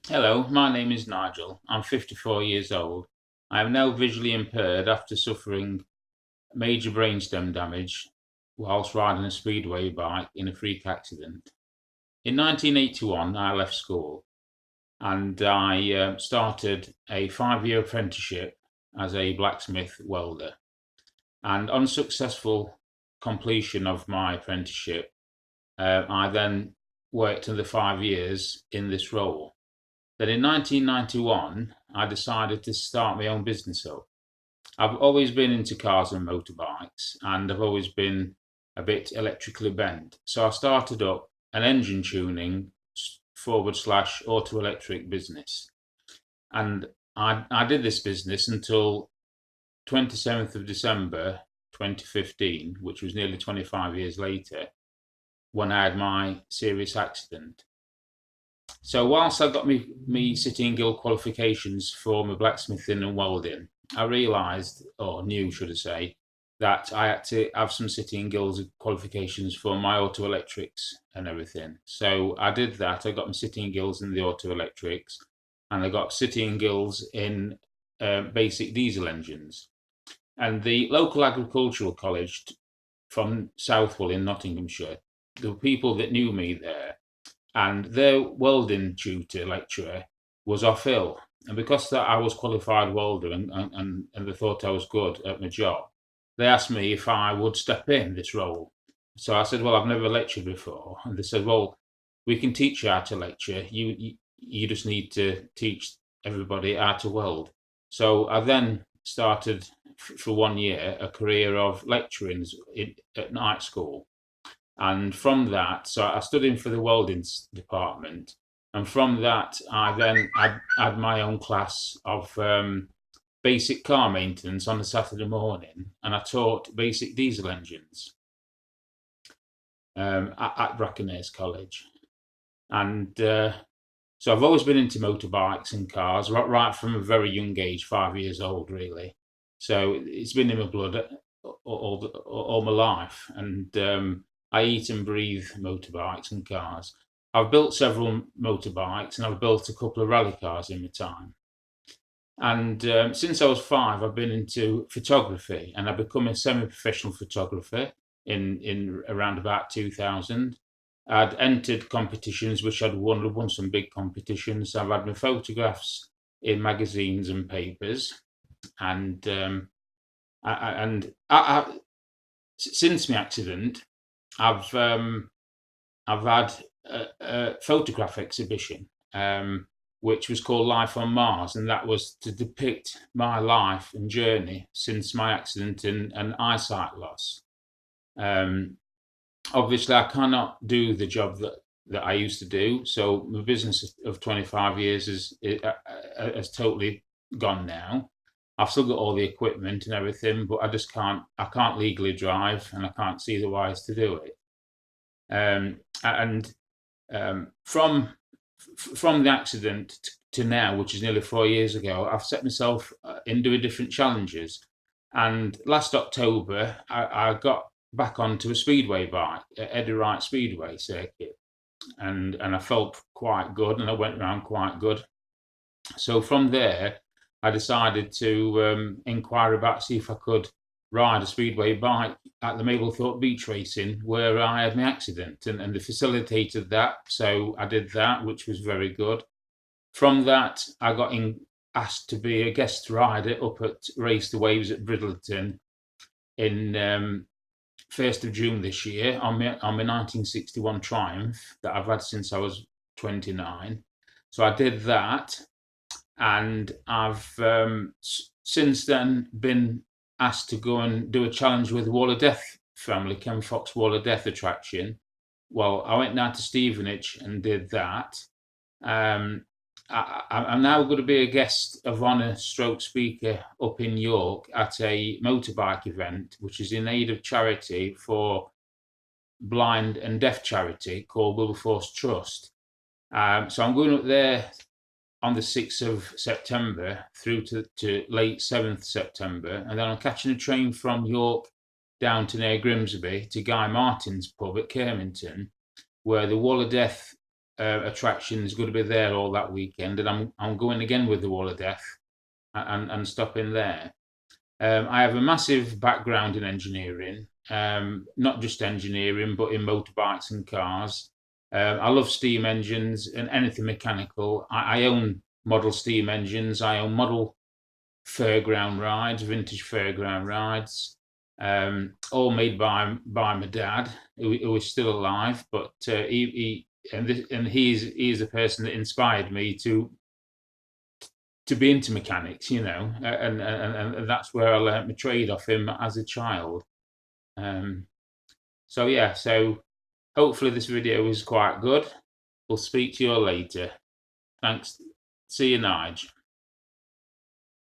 Hello, my name is Nigel. I'm 54 years old. I am now visually impaired after suffering major brainstem damage whilst riding a speedway bike in a freak accident. In 1981, I left school and I started a 5-year apprenticeship as a blacksmith welder. And on successful completion of my apprenticeship, I then worked another 5 years in this role. Then in 1991, I decided to start my own business up. I've always been into cars and motorbikes, and I've always been a bit electrically bent. So I started up an engine tuning forward slash auto electric business. And I did this business until 27th of December 2015, which was nearly 25 years later, when I had my serious accident. So whilst I got me City and Guild qualifications for my blacksmithing and welding, I realised, or knew, should I say, that I had to have some City and Guilds qualifications for my auto electrics and everything. So I did that. I got my City and Guilds in the auto electrics, and I got City and Guilds in basic diesel engines. And the local agricultural college from Southwell in Nottinghamshire, the people that knew me there, and their welding tutor lecturer was off ill. And because that I was qualified welder and they thought I was good at my job, they asked me if I would step in this role. So I said, well, I've never lectured before. And they said, well, we can teach you how to lecture. You just need to teach everybody how to weld. So I then started for 1 year a career of lecturing at night school. And from that, so I stood in for the welding department. And from that, I then had my own class of basic car maintenance on a Saturday morning. And I taught basic diesel engines at Brackenhurst College. And so I've always been into motorbikes and cars, right from a very young age, 5 years old, really. So it's been in my blood all my life. And I eat and breathe motorbikes and cars. I've built several motorbikes and I've built a couple of rally cars in my time. And since I was 5, I've been into photography, and I've become a semi-professional photographer in around about 2000. I'd entered competitions which I'd won some big competitions. I've had my photographs in magazines and papers, and since my accident, I've I've had a photograph exhibition, which was called Life on Mars, and that was to depict my life and journey since my accident and eyesight loss. Um, Obviously, I cannot do the job that I used to do, so my business of 25 years has totally gone now. I've still got all the equipment and everything, but I just can't. I can't legally drive, and I can't see the wise to do it. And from the accident to now, which is nearly 4 years ago, I've set myself in doing different challenges. And last October, I got back onto a speedway bike at Eddie Wright Speedway circuit, and I felt quite good, and I went around quite good. So from there, I decided to inquire about see if I could ride a speedway bike at the Mablethorpe Beach Racing where I had my accident, and they facilitated that. So I did that, which was very good. From that, I got asked to be a guest rider up at Race the Waves at Bridlerton in 1st of June this year on my 1961 Triumph that I've had since I was 29. So I did that, and I've since then been asked to go and do a challenge with the Wall of Death family, Ken Fox Wall of Death attraction. Well, I went down to Stevenage and did that. Um, I'm now going to be a guest of honour stroke speaker up in York at a motorbike event, which is in aid of charity for blind and deaf charity called Wilberforce Trust. So I'm going up there on the 6th of September through to late 7th September. And then I'm catching a train from York down to near Grimsby to Guy Martin's pub at Kermington, where the Wall of Death attraction is going to be there all that weekend, and I'm going again with the Wall of Death and stopping there. I have a massive background in engineering, not just engineering, but in motorbikes and cars. I love steam engines and anything mechanical. I own model steam engines. I own model fairground rides, vintage fairground rides, all made by my dad, who is still alive. But he's a person that inspired me to be into mechanics, and that's where I learnt my trade off him as a child. So yeah, so hopefully this video is quite good. We'll speak to you all later. Thanks. See you, Nige.